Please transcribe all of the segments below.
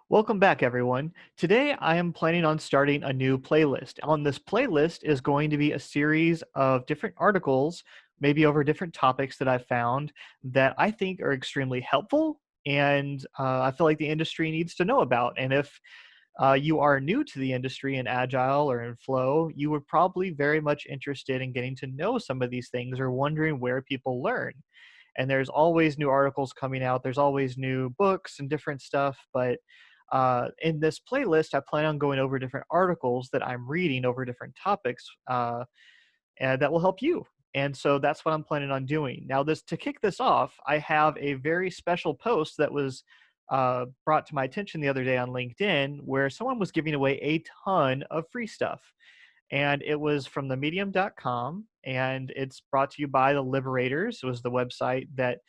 Welcome back, everyone. Today, I am planning on starting a new playlist. On this playlist is going to be a series of different articles, maybe over different topics that I've found that I think are extremely helpful and I feel like the industry needs to know about. And if you are new to the industry in Agile or in Flow, you were probably very much interested in getting to know some of these things or wondering where people learn. And there's always new articles coming out. There's always new books and different stuff. But in this playlist, I plan on going over different articles that I'm reading over different topics, and that will help you. And so that's what I'm planning on doing. Now, to kick this off, I have a very special post that was brought to my attention the other day on LinkedIn, where someone was giving away a ton of free stuff. And it was from the medium.com, and it's brought to you by the Liberators. It was the website that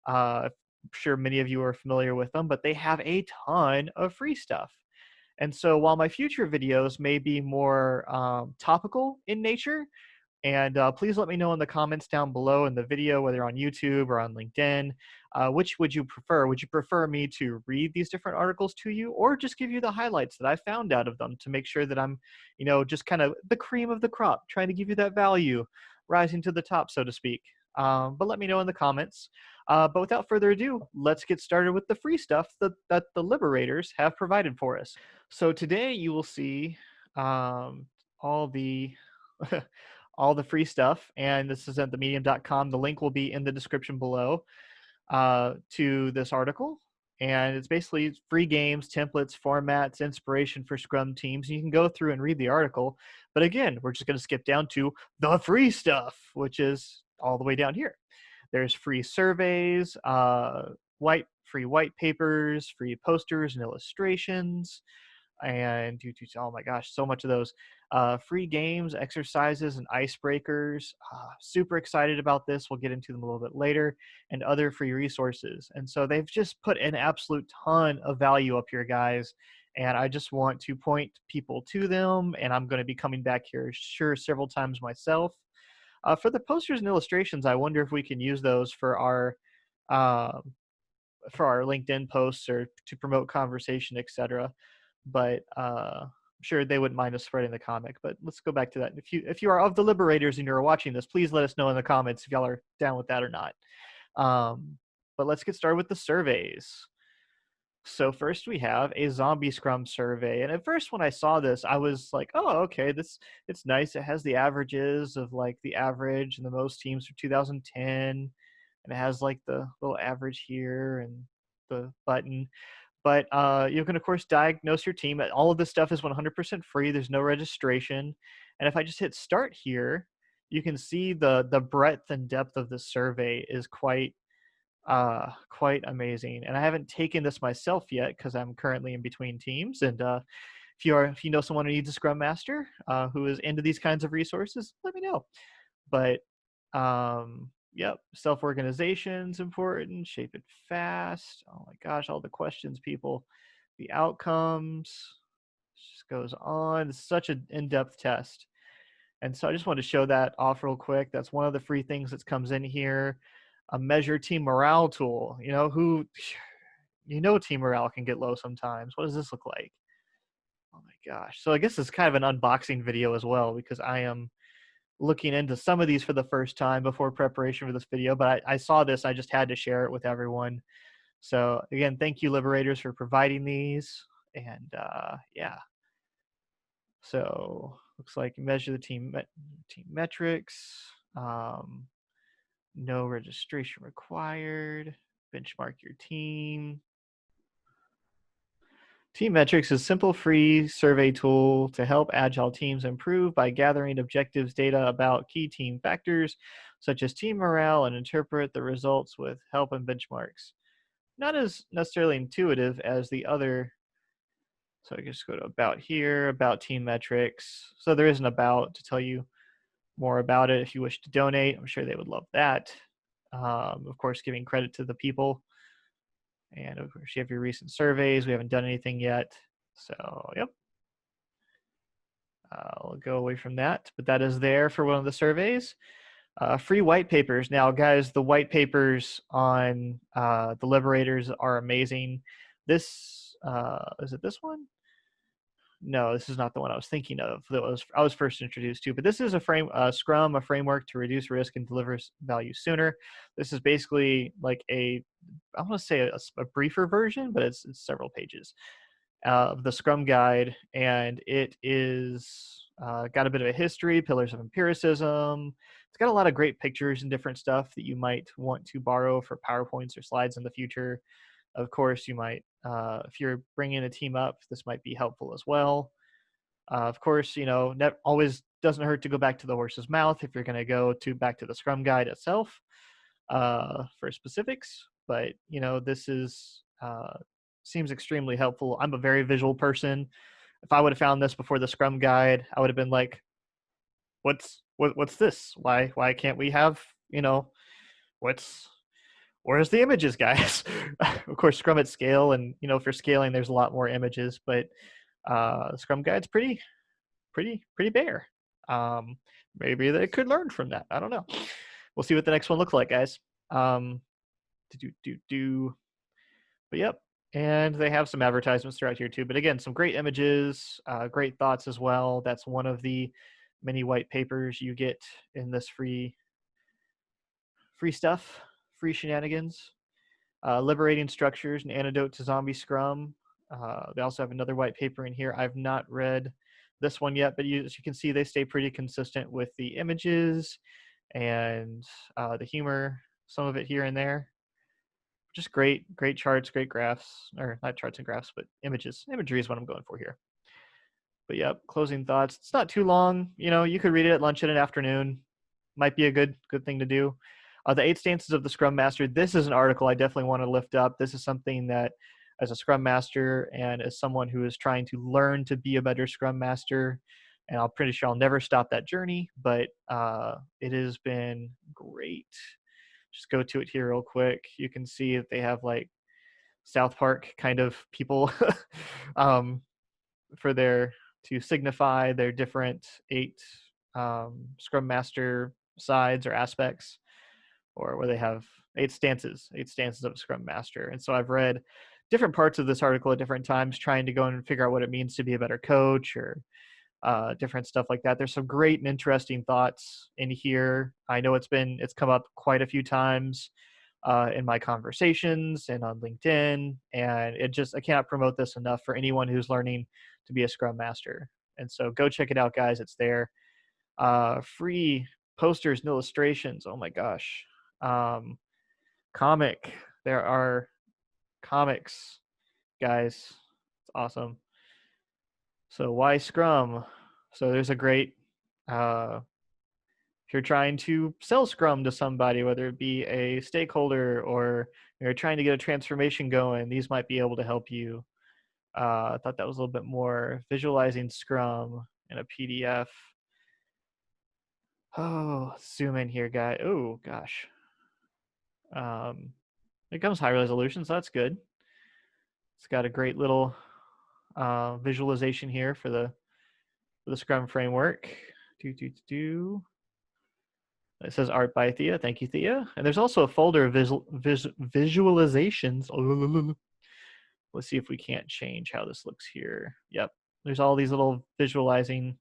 I'm sure many of you are familiar with them, but they have a ton of free stuff. And so while my future videos may be more topical in nature, and please let me know in the comments down below in the video, whether on YouTube or on LinkedIn, which would you prefer? Would you prefer me to read these different articles to you, or just give you the highlights that I found out of them to make sure that I'm, just kind of the cream of the crop, trying to give you that value, rising to the top, so to speak. But let me know in the comments. But without further ado, let's get started with the free stuff that the Liberators have provided for us. So today you will see all the all the free stuff, and this is at themedium.com. The link will be in the description below to this article, and it's basically free games, templates, formats, inspiration for Scrum teams. You can go through and read the article, but again, we're just going to skip down to the free stuff, which is all the way down here. There's free surveys, free white papers, free posters and illustrations, and oh my gosh, so much of those. Free games, exercises, and icebreakers. Super excited about this. We'll get into them a little bit later, and other free resources. And so they've just put an absolute ton of value up here, guys. And I just want to point people to them, and I'm going to be coming back here sure several times myself. For the posters and illustrations, I wonder if we can use those for our LinkedIn posts or to promote conversation, etc. But I'm sure they wouldn't mind us spreading the comic. But let's go back to that. If you are of the Liberators and you're watching this, please let us know in the comments if y'all are down with that or not. But let's get started with the surveys. So first we have a zombie Scrum survey. And at first when I saw this, I was like, oh, okay, it's nice. It has the averages of like the average and the most teams for 2010. And it has like the little average here and the button. But you can, of course, diagnose your team. All of this stuff is 100% free. There's no registration. And if I just hit start here, you can see the breadth and depth of the survey is quite amazing. And I haven't taken this myself yet because I'm currently in between teams. And if you know someone who needs a Scrum Master who is into these kinds of resources, let me know. But yep, self-organization's important, shape it fast. Oh my gosh, all the questions, people, the outcomes, just goes on. It's such an in-depth test. And so I just wanted to show that off real quick. That's one of the free things that comes in here. A measure team morale tool. Team morale can get low sometimes. What does this look like? Oh my gosh. So I guess it's kind of an unboxing video as well, because I am looking into some of these for the first time before preparation for this video, but I saw this. I just had to share it with everyone. So again, thank you, Liberators, for providing these. And yeah. So looks like measure the team metrics. No registration required. Benchmark your team. Team Metrics is a simple free survey tool to help Agile teams improve by gathering objectives data about key team factors, such as team morale, and interpret the results with help and benchmarks. Not as necessarily intuitive as the other. So I just go to About here, About Team Metrics. So there is an About to tell you more about it if you wish to donate. I'm sure they would love that. Of course, giving credit to the people. And of course, you have your recent surveys. We haven't done anything yet. So, yep. I'll go away from that, but that is there for one of the surveys. Free white papers. Now, guys, the white papers on the Liberators are amazing. This Is it this one? No, this is not the one I was thinking of. I was first introduced to. But this is Scrum, a framework to reduce risk and deliver value sooner. This is basically like I want to say a briefer version, but it's several pages of the Scrum guide, and it is got a bit of a history, pillars of empiricism. It's got a lot of great pictures and different stuff that you might want to borrow for PowerPoints or slides in the future. Of course, you might, if you're bringing a team up, this might be helpful as well. Of course, always doesn't hurt to go back to the horse's mouth if you're going to go back to the Scrum guide itself for specifics. But this seems extremely helpful. I'm a very visual person. If I would have found this before the Scrum guide, I would have been like, "What's this? Why can't we have where's the images, guys?" Of course, Scrum at scale, and if you're scaling, there's a lot more images, but the Scrum guide's pretty bare. Maybe they could learn from that. I don't know. We'll see what the next one looks like, guys. But yep. And they have some advertisements throughout here too. But again, some great images, great thoughts as well. That's one of the many white papers you get in this free stuff, free shenanigans. Liberating structures, an antidote to zombie Scrum. They also have another white paper in here. I've not read this one yet, but as you can see, they stay pretty consistent with the images and the humor, some of it here and there. Just great charts, great graphs, or not charts and graphs, but images. Imagery is what I'm going for here. But yep, closing thoughts. It's not too long. You could read it at lunch in an afternoon. Might be a good thing to do. The 8 stances of the Scrum Master. This is an article I definitely want to lift up. This is something that, as a Scrum Master and as someone who is trying to learn to be a better Scrum Master, and I'm pretty sure I'll never stop that journey, but it has been great. Just go to it here real quick. You can see that they have like South Park kind of people to signify their different 8 Scrum Master sides or aspects, or where they have 8 stances of a Scrum Master. And so I've read different parts of this article at different times, trying to go and figure out what it means to be a better coach, or different stuff like that. There's some great and interesting thoughts in here. I know it's come up quite a few times in my conversations and on LinkedIn, and I cannot promote this enough for anyone who's learning to be a Scrum Master. And so go check it out, guys. It's there. Free posters and illustrations. Oh my gosh. Comic. There are comics, guys. It's awesome. So why Scrum? So there's a great, if you're trying to sell Scrum to somebody, whether it be a stakeholder or you're trying to get a transformation going, these might be able to help you. I thought that was a little bit more visualizing Scrum in a PDF. Oh, zoom in here, guy. Oh gosh. It comes high resolution, so that's good. It's got a great little visualization here for the Scrum framework. It says art by Thea. Thank you, Thea. And there's also a folder of visualizations. Let's see if we can't change how this looks here. Yep. There's all these little visualizing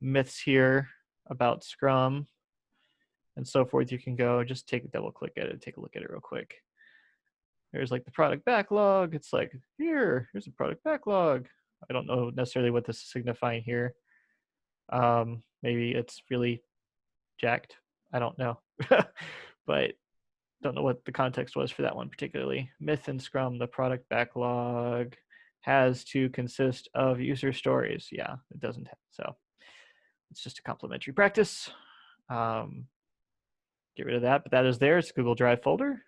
myths here about Scrum and so forth. You can go just double click at it, take a look at it real quick. There's like the product backlog. It's like, here's a product backlog. I don't know necessarily what this is signifying here. Maybe it's really jacked. I don't know. But don't know what the context was for that one particularly. Myth in Scrum, the product backlog has to consist of user stories. Yeah, it doesn't. So it's just a complementary practice. Get rid of that, but that is there. It's a Google Drive folder.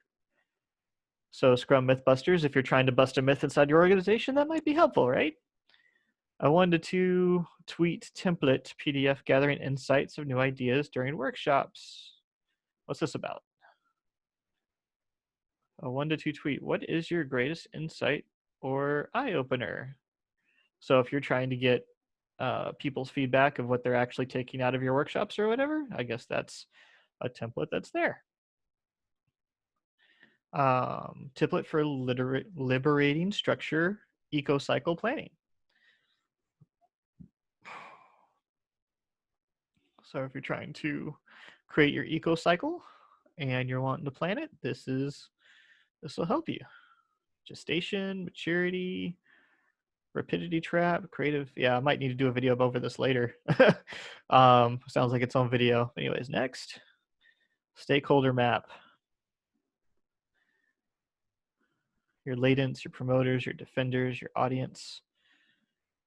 So Scrum Mythbusters, if you're trying to bust a myth inside your organization, that might be helpful, right? A 1 to 2 tweet template PDF gathering insights of new ideas during workshops. What's this about? A 1 to 2 tweet. What is your greatest insight or eye-opener? So if you're trying to get people's feedback of what they're actually taking out of your workshops or whatever, I guess that's a template that's there. template for liberating structure, Ecocycle Planning. So if you're trying to create your eco cycle and you're wanting to plan it, this will help you. Gestation, maturity, rapidity trap, creative. Yeah, I might need to do a video over this later. Sounds like its own video. Anyways, next, stakeholder map. Your latents, your promoters, your defenders, your audience.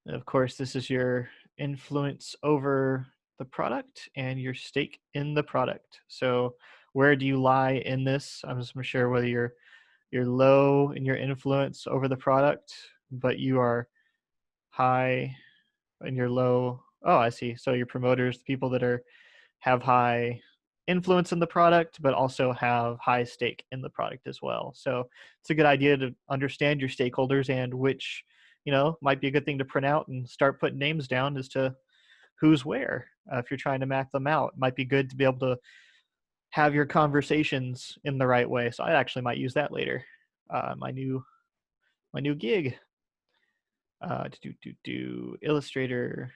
And of course, this is your influence over the product and your stake in the product. So where do you lie in this? I'm just not sure whether you're low in your influence over the product, but you are high in your low. Oh, I see. So your promoters, the people that have high influence in the product, but also have high stake in the product as well. So it's a good idea to understand your stakeholders and which, might be a good thing to print out and start putting names down as to who's where. If you're trying to map them out, it might be good to be able to have your conversations in the right way. So I actually might use that later. My new gig. Illustrator.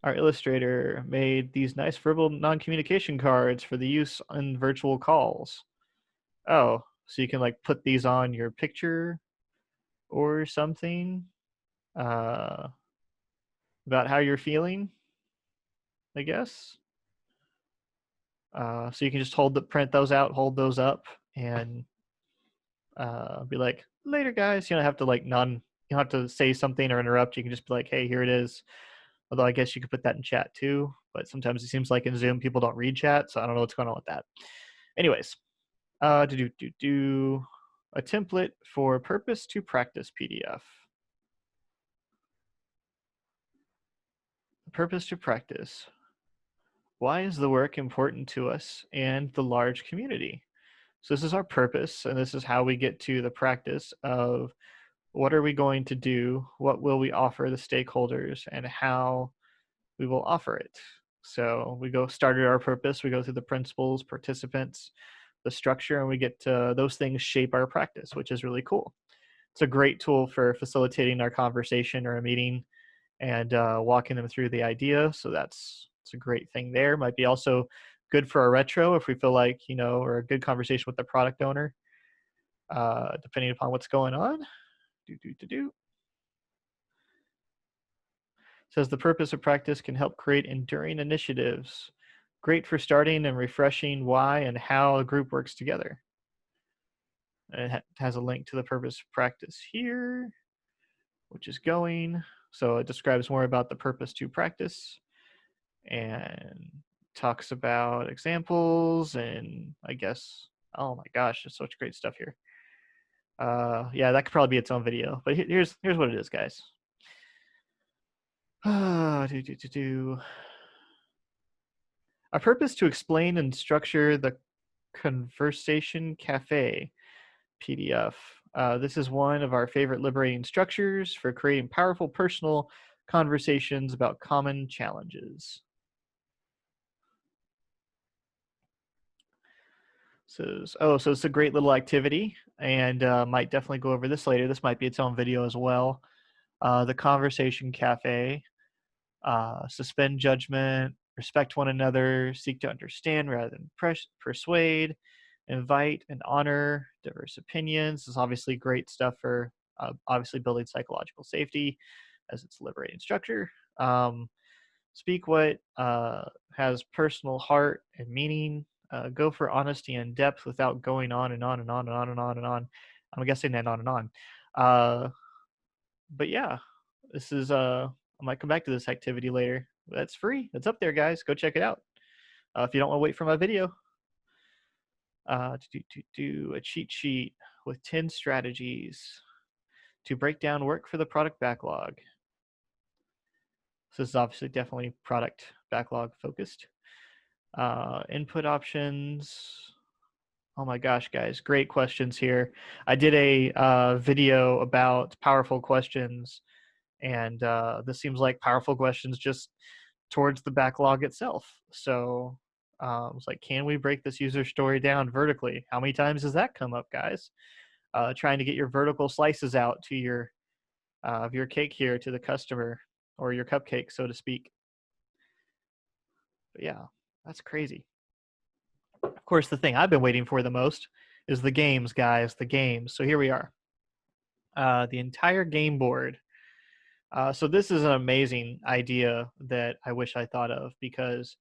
Our illustrator made these nice verbal non-communication cards for the use in virtual calls. Oh, so you can like put these on your picture or something about how you're feeling, I guess. So you can just print those out, hold those up, and be like, later, guys. You don't have to you don't have to say something or interrupt. You can just be like, hey, here it is. Although I guess you could put that in chat too, but sometimes it seems like in Zoom people don't read chat, so I don't know what's going on with that. Anyways, a template for purpose to practice PDF. Purpose to practice. Why is the work important to us and the large community? So this is our purpose, and this is how we get to the practice of what are we going to do, what will we offer the stakeholders, and how we will offer it. So we started our purpose, we go through the principles, participants, the structure, and we get to those things shape our practice, which is really cool. It's a great tool for facilitating our conversation or a meeting and walking them through the idea. So it's a great thing there. Might be also good for a retro if we feel like, or a good conversation with the product owner, depending upon what's going on. Says the purpose of practice can help create enduring initiatives. Great for starting and refreshing why and how a group works together. And it has a link to the purpose of practice here, which is going. So it describes more about the purpose to practice and talks about examples and I guess, oh my gosh, there's such great stuff here. Yeah, that could probably be its own video, but here's what it is, guys. Our purpose to explain and structure the Conversation Cafe PDF. This is one of our favorite liberating structures for creating powerful personal conversations about common challenges. So it's a great little activity, and might definitely go over this later. This might be its own video as well. The Conversation Cafe. Suspend judgment, respect one another, seek to understand rather than persuade, invite and honor diverse opinions. This is obviously great stuff for obviously building psychological safety as it's liberating structure. Speak what has personal heart and meaning. Go for honesty and depth without going on and on and on and on and on and on. I'm guessing that on and on. But yeah, this is I might come back to this activity later. That's free. It's up there, guys. Go check it out. If you don't want to wait for my video. A cheat sheet with 10 strategies to break down work for the product backlog. So this is obviously definitely product backlog focused. Input options. Oh my gosh, guys, great questions here. I did a video about powerful questions, and this seems like powerful questions just towards the backlog itself. So It's like, can we break this user story down vertically? How many times does that come up, guys? Trying to get your vertical slices out to your of your cake here to the customer, or your cupcake, so to speak. But yeah, that's crazy. Of course, the thing I've been waiting for the most is the games, guys, the games. So here we are. The entire game board. So this is an amazing idea that I wish I thought of, because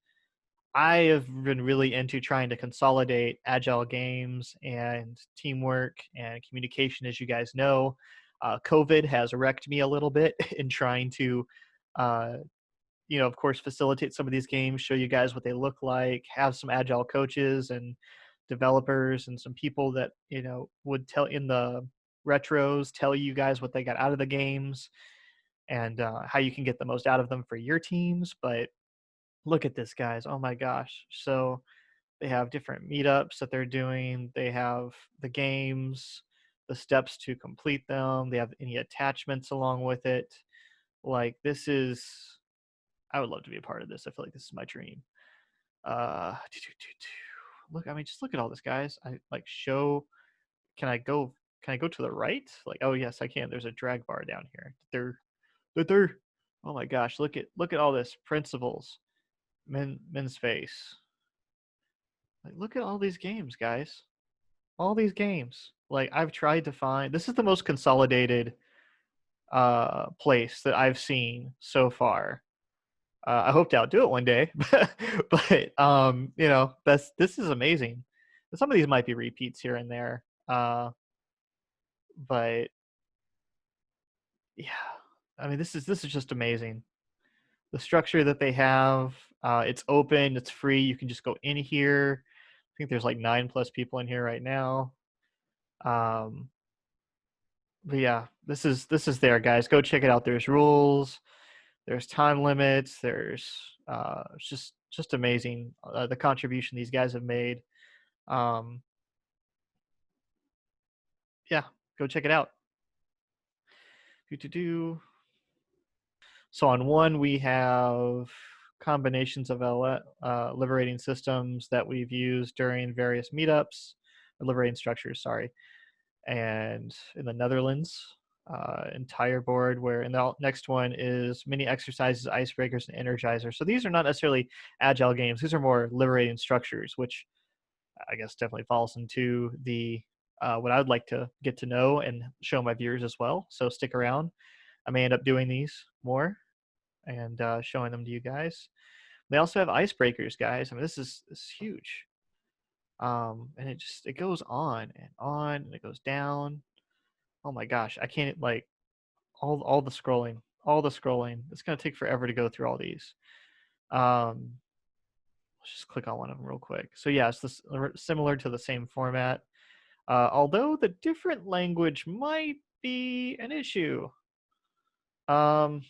I have been really into trying to consolidate agile games and teamwork and communication. As you guys know, COVID has wrecked me a little bit in trying to, uh, of course, facilitate some of these games, show you guys what they look like, have some agile coaches and developers and some people that, would tell in the retros, tell you guys what they got out of the games, and how you can get the most out of them for your teams. But look at this, guys. Oh my gosh. So they have different meetups that they're doing. They have the games, the steps to complete them. They have any attachments along with it. Like, this is, I would love to be a part of this. I feel like this is my dream. Look, I mean, just look at all this, guys. I like show. Can I go to the right? Like, oh yes, I can. There's a drag bar down here. There. Oh my gosh, look at all this principles. Men's face. Like, look at all these games, guys. All these games. Like, I've tried to find. This is the most consolidated place that I've seen so far. I hope to outdo it one day, but this is amazing. Some of these might be repeats here and there, but yeah, I mean, this is just amazing. The structure that they have, it's open, it's free. You can just go in here. I think there's like 9+ people in here right now. But yeah, this is there, guys. Go check it out. There's rules, there's time limits, there's it's just amazing, the contribution these guys have made. Um, yeah, go check it out. Do. So on one, we have combinations of liberating systems that we've used during various meetups, or liberating structures, sorry. And in the Netherlands, entire board, where in the next one is mini exercises, icebreakers, and energizers. So these are not necessarily agile games. These are more liberating structures, which I guess definitely falls into the what I would like to get to know and show my viewers as well. So stick around. I may end up doing these more and showing them to you guys. They also have icebreakers, guys. I mean, this is huge. And it goes on and it goes down. Oh my gosh, I can't, like, all the scrolling, It's gonna take forever to go through all these. Let's just click on one of them real quick. So yeah, it's this similar to the same format, although the different language might be an issue. Um,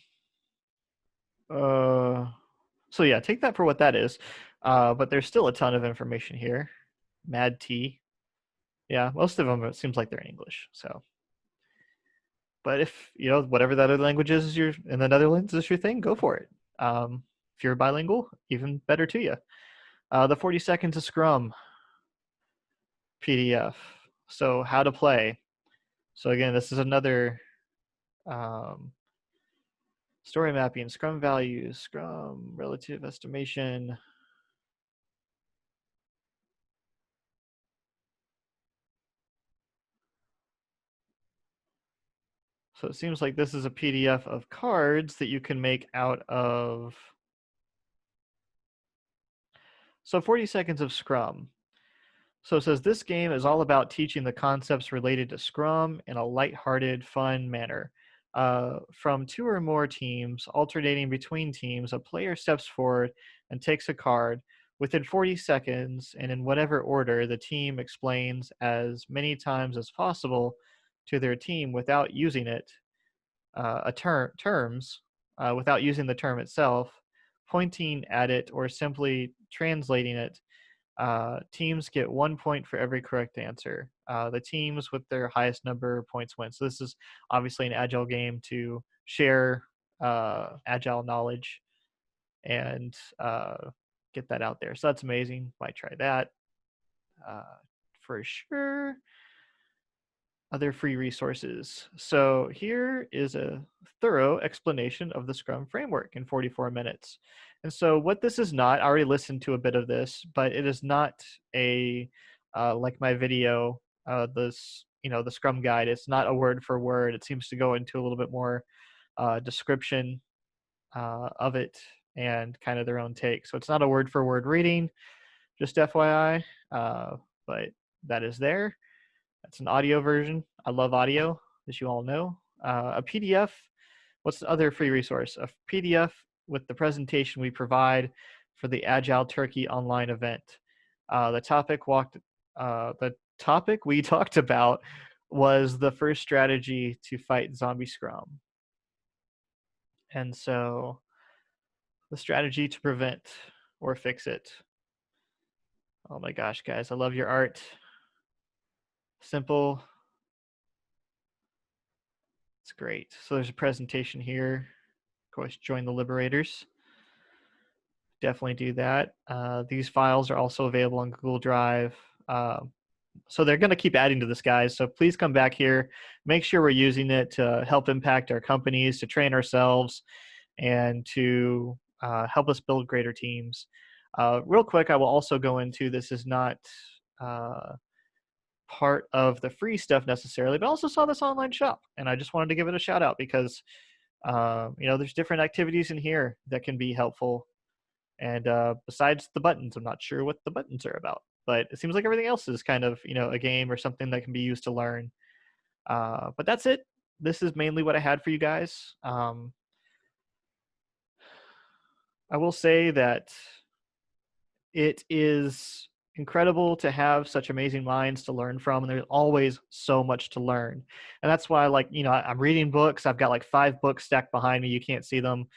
so yeah, take that for what that is. But there's still a ton of information here. Mad T. Yeah, most of them, it seems like they're in English. So, but if whatever that other language is, you're in the Netherlands, is your thing, go for it. If you're bilingual, even better to you. The 40 seconds of Scrum PDF. So how to play. So again, this is another story mapping, Scrum values, Scrum relative estimation. So it seems like this is a PDF of cards that you can make out of. So 40 seconds of Scrum. So it says this game is all about teaching the concepts related to Scrum in a lighthearted, fun manner. From two or more teams, alternating between teams, a player steps forward and takes a card. Within 40 seconds, and in whatever order, the team explains as many times as possible to their team without using it, terms, without using the term itself, pointing at it, or simply translating it. Teams get 1 point for every correct answer. The teams with their highest number of points win. So this is obviously an agile game to share agile knowledge and get that out there. So that's amazing. Might try that for sure. Other free resources. So here is a thorough explanation of the Scrum framework in 44 minutes. And so what this is not, I already listened to a bit of this, but it is not a like my video, this the Scrum guide. It's not a word for word. It seems to go into a little bit more description of it and kind of their own take. So it's not a word for word reading, just FYI. But that is there. That's an audio version. I love audio, as you all know. A PDF. What's the other free resource? A PDF with the presentation we provide for the Agile Turkey online event. The topic we talked about was the first strategy to fight zombie Scrum. And so the strategy to prevent or fix it. Oh my gosh, guys, I love your art. Simple. It's great. So there's a presentation here. Of course, join the Liberators. Definitely do that. These files are also available on Google Drive. So they're going to keep adding to this, guys. So please come back here. Make sure we're using it to help impact our companies, to train ourselves, and to help us build greater teams. Real quick, I will also go into, this is not part of the free stuff necessarily, but I also saw this online shop, and I just wanted to give it a shout out because there's different activities in here that can be helpful. And besides the buttons, I'm not sure what the buttons are about, but it seems like everything else is kind of a game or something that can be used to learn. But that's it. This is mainly what I had for you guys. I will say that it is incredible to have such amazing minds to learn from, and there's always so much to learn. And that's why, I'm reading books. I've got like 5 books stacked behind me. You can't see them.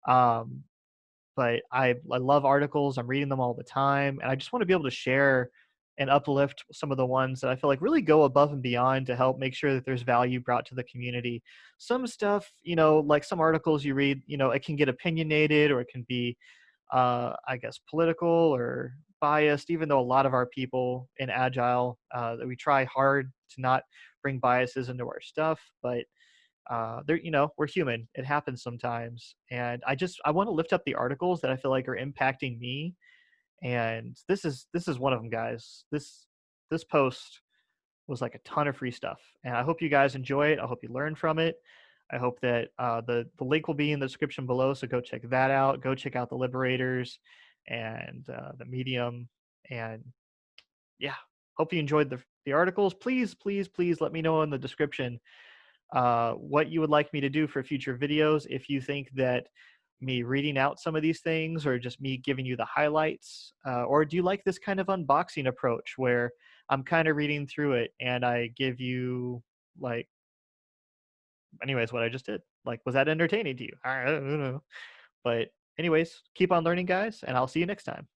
But I love articles. I'm reading them all the time, and I just want to be able to share and uplift some of the ones that I feel like really go above and beyond to help make sure that there's value brought to the community. Some stuff, like some articles you read, it can get opinionated, or it can be I guess political or biased, even though a lot of our people in Agile, that we try hard to not bring biases into our stuff, but we're human. It happens sometimes. And I want to lift up the articles that I feel like are impacting me. And this is one of them, guys. This post was like a ton of free stuff. And I hope you guys enjoy it. I hope you learn from it. I hope that the link will be in the description below, so go check that out. Go check out the Liberators and the Medium. And yeah, hope you enjoyed the articles. Please, please, please let me know in the description what you would like me to do for future videos. If you think that me reading out some of these things, or just me giving you the highlights, or do you like this kind of unboxing approach where I'm kind of reading through it and I give you anyways, what I just did. Was that entertaining to you? I don't know. But anyways, keep on learning, guys, and I'll see you next time.